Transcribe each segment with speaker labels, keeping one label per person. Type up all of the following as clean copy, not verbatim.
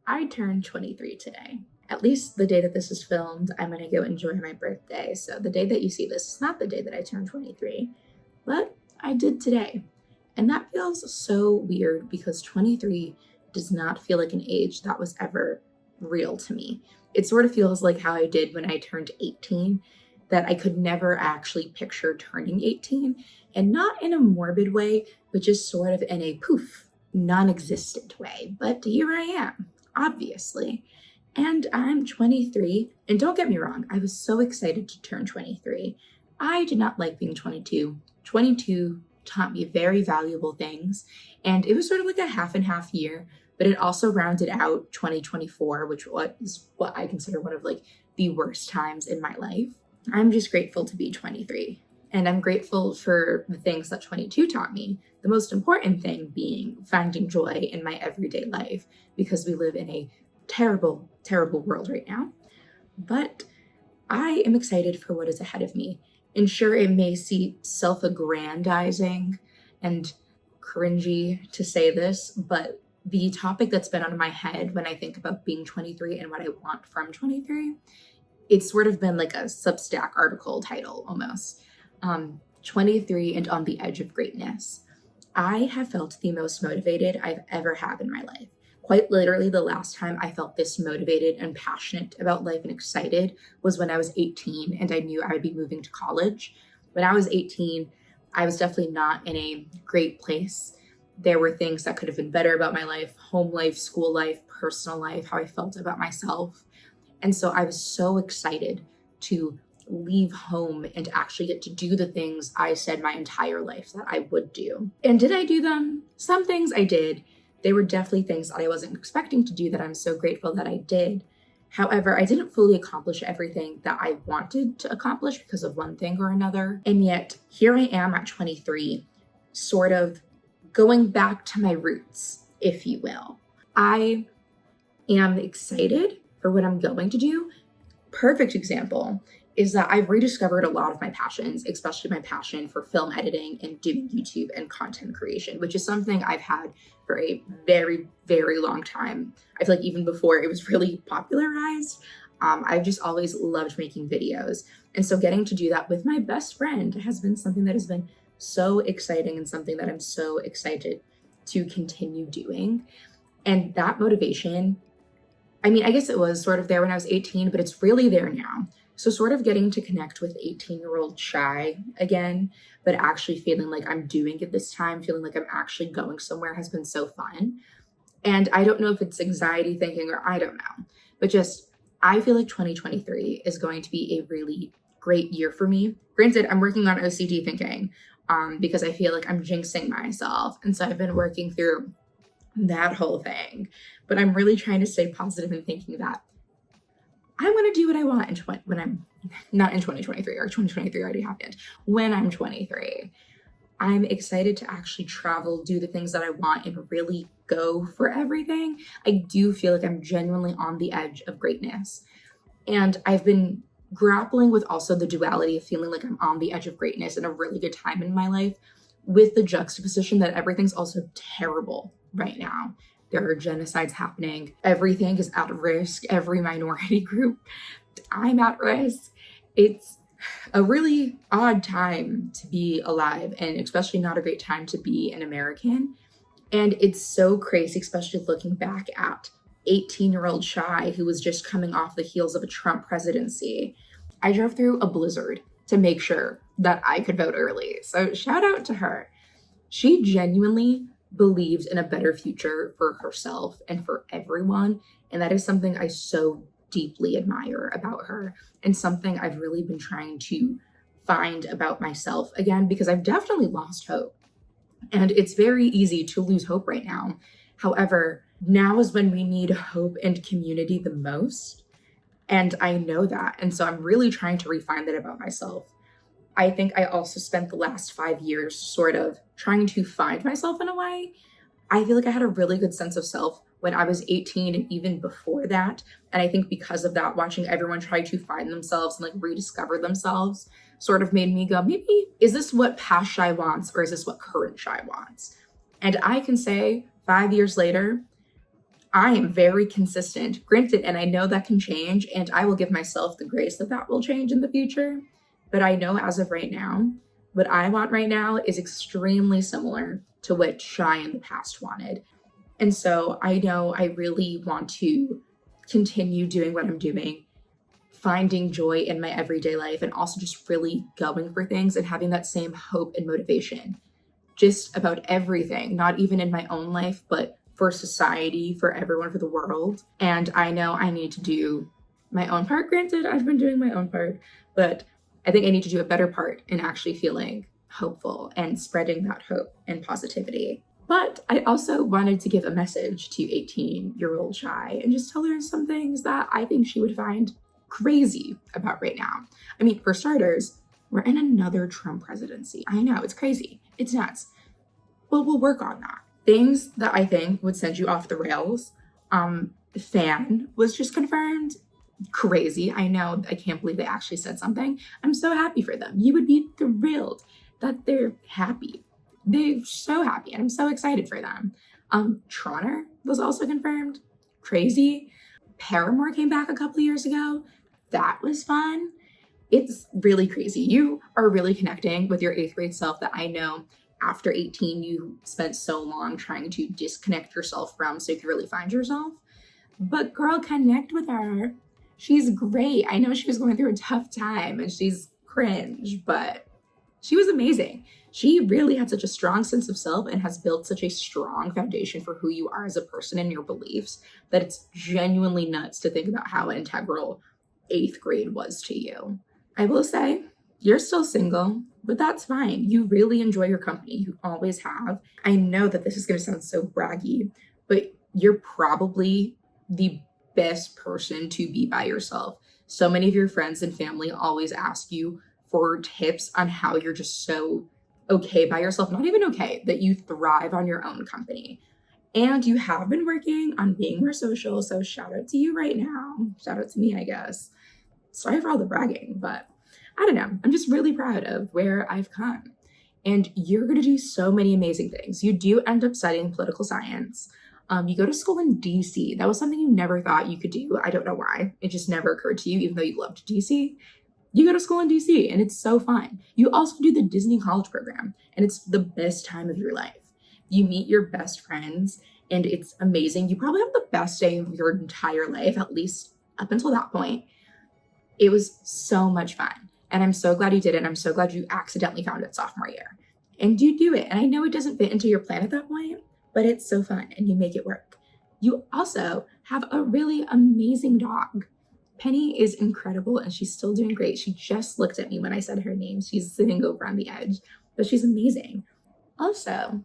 Speaker 1: I turned 23 today. At least the day that this is filmed, I'm going to go enjoy my birthday. So the day that you see this is not the day that I turned 23, but I did today. And that feels so weird because 23 does not feel like an age that was ever real to me. It sort of feels like how I did when I turned 18, that I could never actually picture turning 18, and not in a morbid way, but just sort of in a poof, non-existent way. But here I am, obviously. And I'm 23, and don't get me wrong, I was so excited to turn 23. I did not like being 22. 22 taught me very valuable things, and it was sort of like a half and half year, but it also rounded out 2024, which is what I consider one of like the worst times in my life. I'm just grateful to be 23, and I'm grateful for the things that 22 taught me. The most important thing being finding joy in my everyday life, because we live in a terrible, terrible world right now. But I am excited for what is ahead of me. And sure, it may seem self-aggrandizing and cringy to say this, but the topic that's been on my head when I think about being 23 and what I want from 23, it's sort of been like a Substack article title almost. 23 and on the edge of greatness. I have felt the most motivated I've ever had in my life. Quite literally, the last time I felt this motivated and passionate about life and excited was when I was 18 and I knew I would be moving to college. When I was 18, I was definitely not in a great place. There were things that could have been better about my life, home life, school life, personal life, how I felt about myself. And so I was so excited to leave home and actually get to do the things I said my entire life that I would do. And did I do them? Some things I did. They were definitely things that I wasn't expecting to do that I'm so grateful that I did. However, I didn't fully accomplish everything that I wanted to accomplish because of one thing or another. And yet here I am at 23, sort of going back to my roots, if you will. I am excited for what I'm going to do. Perfect example is that I've rediscovered a lot of my passions, especially my passion for film editing and doing YouTube and content creation, which is something I've had for a very, very long time. I feel like even before it was really popularized, I've just always loved making videos. And so getting to do that with my best friend has been something that has been so exciting and something that I'm so excited to continue doing. And that motivation, I mean, I guess it was sort of there when I was 18, but it's really there now. So sort of getting to connect with 18-year-old Shy again, but actually feeling like I'm doing it this time, feeling like I'm actually going somewhere has been so fun. And I don't know if it's anxiety thinking or I don't know, but just I feel like 2023 is going to be a really great year for me. Granted, I'm working on OCD thinking because I feel like I'm jinxing myself. And so I've been working through that whole thing, but I'm really trying to stay positive and thinking that I'm going to do what I want when I'm not in 2023, or 2023 already happened. When I'm 23, I'm excited to actually travel, do the things that I want, and really go for everything. I do feel like I'm genuinely on the edge of greatness. And I've been grappling with also the duality of feeling like I'm on the edge of greatness and a really good time in my life, with the juxtaposition that everything's also terrible right now. There are genocides happening. Everything is at risk. Every minority group, I'm at risk. It's a really odd time to be alive, and especially not a great time to be an American. And it's so crazy, especially looking back at 18-year-old Shy, who was just coming off the heels of a Trump presidency. I drove through a blizzard to make sure that I could vote early. So shout out to her. She genuinely believes in a better future for herself and for everyone. And that is something I so deeply admire about her, and something I've really been trying to find about myself again, because I've definitely lost hope. And it's very easy to lose hope right now. However, now is when we need hope and community the most. And I know that. And so I'm really trying to refine that about myself. I think I also spent the last 5 years sort of trying to find myself in a way. I feel like I had a really good sense of self when I was 18 and even before that. And I think because of that, watching everyone try to find themselves and like rediscover themselves sort of made me go, maybe, is this what past Shy wants, or is this what current Shy wants? And I can say 5 years later, I am very consistent, granted, and I know that can change, and I will give myself the grace that that will change in the future. But I know as of right now, what I want right now is extremely similar to what Shy in the past wanted. And so I know I really want to continue doing what I'm doing, finding joy in my everyday life, and also just really going for things and having that same hope and motivation just about everything, not even in my own life, but for society, for everyone, for the world. And I know I need to do my own part. Granted, I've been doing my own part, but I think I need to do a better part in actually feeling hopeful and spreading that hope and positivity. But I also wanted to give a message to 18-year-old Shy and just tell her some things that I think she would find crazy about right now. I mean, for starters, we're in another Trump presidency. I know, it's crazy. It's nuts. But we'll work on that. Things that I think would send you off the rails. Fan was just confirmed. Crazy. I know. I can't believe they actually said something. I'm so happy for them. You would be thrilled that they're happy. They're so happy, and I'm so excited for them. Trotter was also confirmed. Crazy. Paramore came back a couple of years ago. That was fun. It's really crazy. You are really connecting with your 8th grade self that I know after 18 you spent so long trying to disconnect yourself from so you could really find yourself. But girl, connect with her. She's great. I know she was going through a tough time and she's cringe, but she was amazing. She really had such a strong sense of self and has built such a strong foundation for who you are as a person and your beliefs that it's genuinely nuts to think about how integral 8th grade was to you. I will say, you're still single, but that's fine. You really enjoy your company. You always have. I know that this is going to sound so braggy, but you're probably the best person to be by yourself. So many of your friends and family always ask you for tips on how you're just so okay by yourself. Not even okay, that you thrive on your own company. And you have been working on being more social. So shout out to you right now. Shout out to me, I guess. Sorry for all the bragging, but I don't know. I'm just really proud of where I've come. And you're going to do so many amazing things. You do end up studying political science. You go to school in DC. That was something you never thought you could do. I don't know why. It just never occurred to you, even though you loved DC. You go to school in DC, and it's so fun. You also do the Disney College program, and it's the best time of your life. You meet your best friends, and it's amazing. You probably have the best day of your entire life, at least up until that point. It was so much fun. And I'm so glad you did it. And I'm so glad you accidentally found it sophomore year. And you do it. And I know it doesn't fit into your plan at that point, but it's so fun and you make it work. You also have a really amazing dog. Penny is incredible and she's still doing great. She just looked at me when I said her name. She's sitting over on the edge, but she's amazing. Also,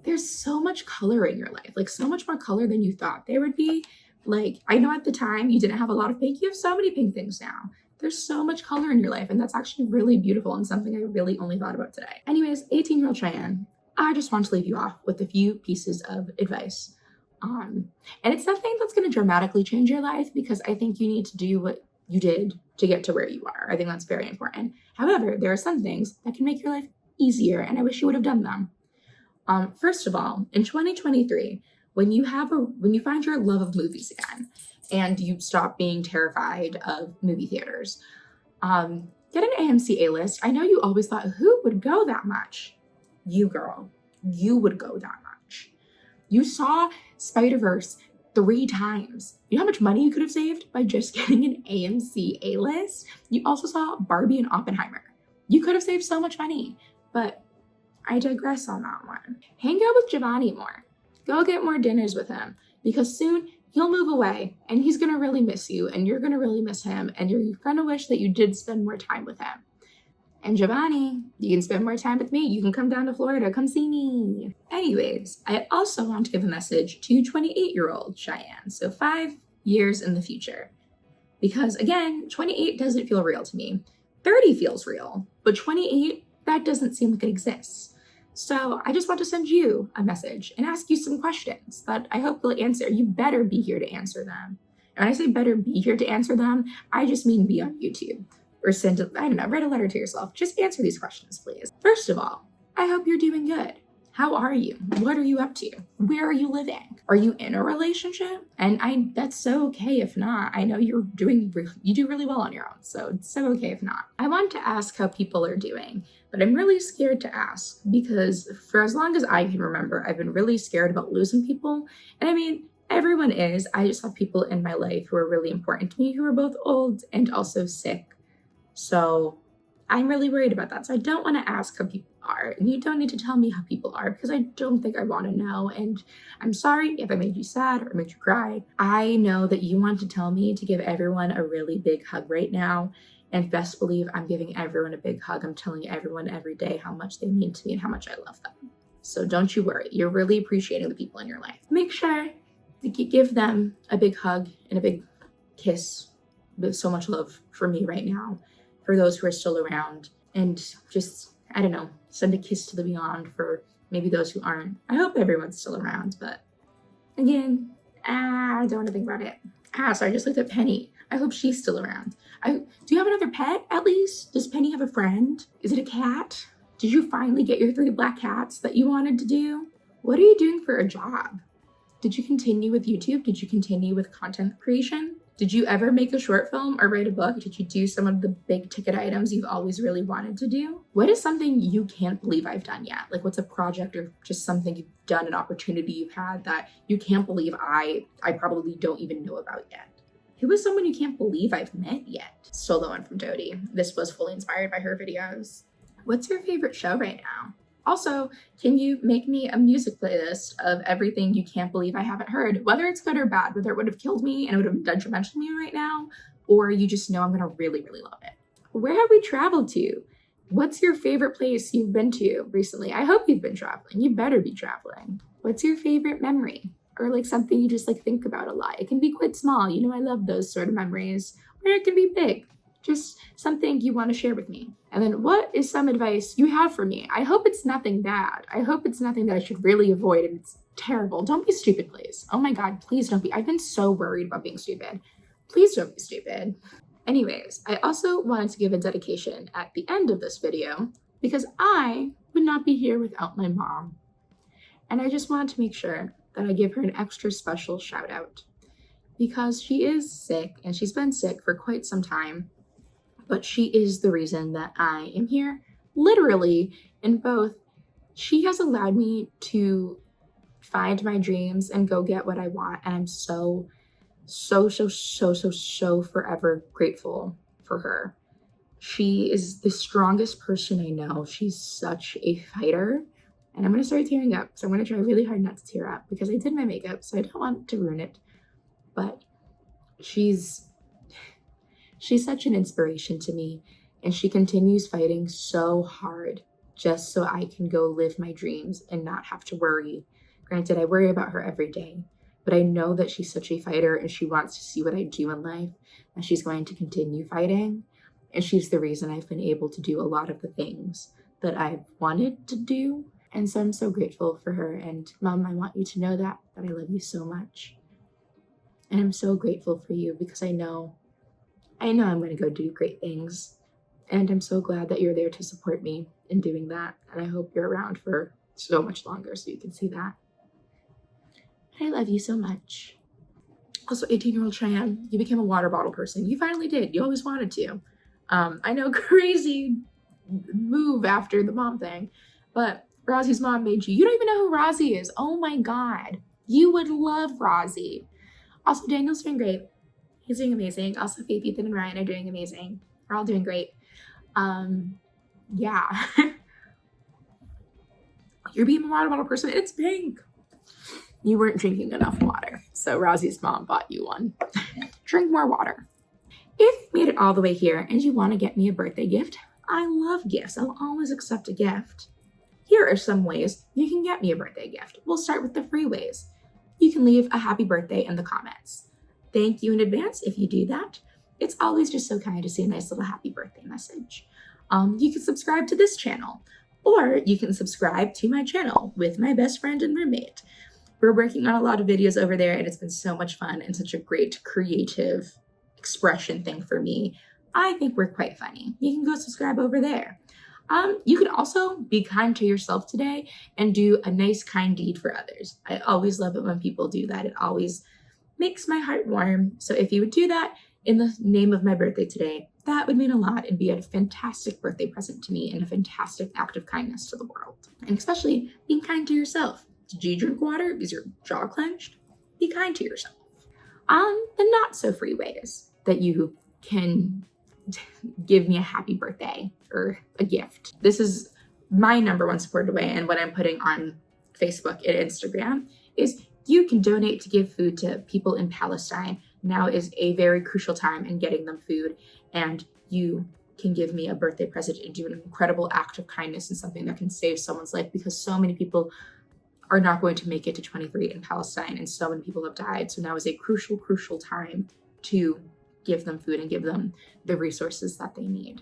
Speaker 1: there's so much color in your life, like so much more color than you thought there would be. Like, I know at the time you didn't have a lot of pink. You have so many pink things now. There's so much color in your life, and that's actually really beautiful and something I really only thought about today. Anyways, 18-year-old Cheyenne, I just want to leave you off with a few pieces of advice. And it's nothing that's going to dramatically change your life because I think you need to do what you did to get to where you are. I think that's very important. However, there are some things that can make your life easier, and I wish you would have done them. First of all, in 2023, when you find your love of movies again and you stop being terrified of movie theaters, get an AMC A-list. I know you always thought, who would go that much? You, girl, you would go that much. You saw Spider-Verse 3 times. You know how much money you could have saved by just getting an AMC A-list? You also saw Barbie and Oppenheimer. You could have saved so much money, but I digress on that one. Hang out with Giovanni more. Go get more dinners with him because soon he'll move away and he's going to really miss you and you're going to really miss him and you're going to wish that you did spend more time with him. And Giovanni, you can spend more time with me. You can come down to Florida. Come see me. Anyways, I also want to give a message to 28-year-old Cheyenne. So 5 years in the future. Because again, 28 doesn't feel real to me. 30 feels real, but 28, that doesn't seem like it exists. So I just want to send you a message and ask you some questions that I hope you'll answer. You better be here to answer them. And when I say better be here to answer them, I just mean be on YouTube or write a letter to yourself. Just answer these questions, please. First of all, I hope you're doing good. How are you? What are you up to? Where are you living? Are you in a relationship? And that's so okay if not. I know you do really well on your own, so it's so okay if not. I want to ask how people are doing, but I'm really scared to ask because for as long as I can remember, I've been really scared about losing people. And I mean, everyone is. I just have people in my life who are really important to me who are both old and also sick. So I'm really worried about that. So I don't want to ask how people are. And you don't need to tell me how people are because I don't think I want to know. And I'm sorry if I made you sad or made you cry. I know that you want to tell me to give everyone a really big hug right now. And best believe I'm giving everyone a big hug. I'm telling everyone every day how much they mean to me and how much I love them. So don't you worry. You're really appreciating the people in your life. Make sure that you give them a big hug and a big kiss with so much love for me right now. For those who are still around, and just, I don't know, send a kiss to the beyond for maybe those who aren't. I hope everyone's still around, but again, I don't want to think about it. So I just looked at Penny. I hope she's still around. Do you have another pet at least? Does Penny have a friend? Is it a cat? Did you finally get your 3 black cats that you wanted to do? What are you doing for a job? Did you continue with YouTube? Did you continue with content creation? Did you ever make a short film or write a book? Did you do some of the big ticket items you've always really wanted to do? What is something you can't believe I've done yet? Like what's a project or just something you've done, an opportunity you've had that you can't believe I probably don't even know about yet? Who is someone you can't believe I've met yet? Stole the one from Dodie. This was fully inspired by her videos. What's your favorite show right now? Also, can you make me a music playlist of everything you can't believe I haven't heard, whether it's good or bad, whether it would have killed me and it would have been detrimental to me right now, or you just know I'm gonna really, really love it. Where have we traveled to? What's your favorite place you've been to recently? I hope you've been traveling. You better be traveling. What's your favorite memory? Or like something you just like think about a lot. It can be quite small. You know, I love those sort of memories. Or it can be big. Just something you want to share with me. And then what is some advice you have for me? I hope it's nothing bad. I hope it's nothing that I should really avoid and it's terrible. Don't be stupid, please. Oh my God, please don't be. I've been so worried about being stupid. Please don't be stupid. Anyways, I also wanted to give a dedication at the end of this video because I would not be here without my mom. And I just wanted to make sure that I give her an extra special shout out because she is sick and she's been sick for quite some time. But she is the reason that I am here, literally, in both. She has allowed me to find my dreams and go get what I want. And I'm so forever grateful for her. She is the strongest person I know. She's such a fighter. And I'm going to start tearing up. So I'm going to try really hard not to tear up because I did my makeup. So I don't want to ruin it. But she's such an inspiration to me, and she continues fighting so hard just so I can go live my dreams and not have to worry. Granted, I worry about her every day, but I know that she's such a fighter and she wants to see what I do in life, and she's going to continue fighting. And she's the reason I've been able to do a lot of the things that I've wanted to do. And so I'm so grateful for her. And Mom, I want you to know that I love you so much. And I'm so grateful for you because I know I'm going to go do great things. And I'm so glad that you're there to support me in doing that. And I hope you're around for so much longer so you can see that. I love you so much. Also, 18-year-old Cheyenne, you became a water bottle person. You finally did. You always wanted to. I know, crazy move after the mom thing, but Rosie's mom made you. You don't even know who Rosie is. Oh my God. You would love Rosie. Also, Daniel's doing great. He's doing amazing. Also, Faith, Ethan, and Ryan are doing amazing. They're all doing great. Yeah. You're being a water bottle person. It's pink. You weren't drinking enough water. So Rosie's mom bought you one. Drink more water. If you made it all the way here and you want to get me a birthday gift, I love gifts. I'll always accept a gift. Here are some ways you can get me a birthday gift. We'll start with the free ways. You can leave a happy birthday in the comments. Thank you in advance if you do that. It's always just so kind to see a nice little happy birthday message. You can subscribe to this channel, or you can subscribe to my channel with my best friend and roommate. We're working on a lot of videos over there, and it's been so much fun and such a great creative expression thing for me. I think we're quite funny. You can go subscribe over there. You can also be kind to yourself today and do a nice, kind deed for others. I always love it when people do that. It always makes my heart warm. So if you would do that in the name of my birthday today, that would mean a lot and be a fantastic birthday present to me and a fantastic act of kindness to the world. And especially being kind to yourself. Did you drink water? Is your jaw clenched? Be kind to yourself. The not so free ways that you can give me a happy birthday or a gift. This is my number one supported way, and what I'm putting on Facebook and Instagram is you can donate to give food to people in Palestine. Now is a very crucial time in getting them food, and you can give me a birthday present and do an incredible act of kindness and something that can save someone's life, because so many people are not going to make it to 23 in Palestine, and so many people have died. So now is a crucial, crucial time to give them food and give them the resources that they need.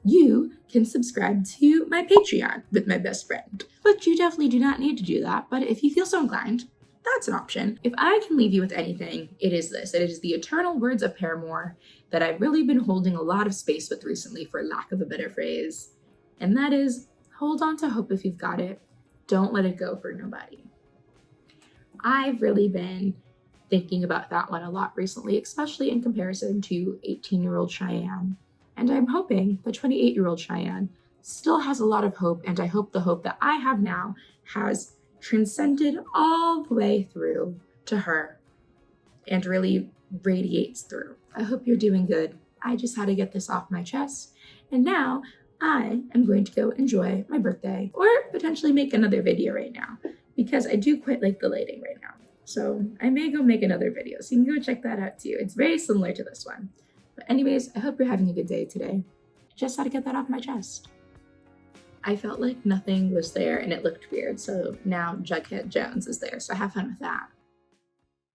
Speaker 1: You can subscribe to my Patreon with my best friend, but you definitely do not need to do that. But if you feel so inclined, that's an option. If I can leave you with anything, it is this. It is the eternal words of Paramore that I've really been holding a lot of space with recently, for lack of a better phrase. And that is, hold on to hope if you've got it. Don't let it go for nobody. I've really been thinking about that one a lot recently, especially in comparison to 18-year-old Cheyenne. And I'm hoping that 28-year-old Cheyenne still has a lot of hope, and I hope the hope that I have now has transcended all the way through to her and really radiates through. I hope you're doing good. I just had to get this off my chest, and now I am going to go enjoy my birthday, or potentially make another video right now, because I do quite like the lighting right now. So I may go make another video, so you can go check that out too. It's very similar to this one. But anyways, I hope you're having a good day today. Just had to get that off my chest. I felt like nothing was there and it looked weird, so now Jughead Jones is there, so have fun with that.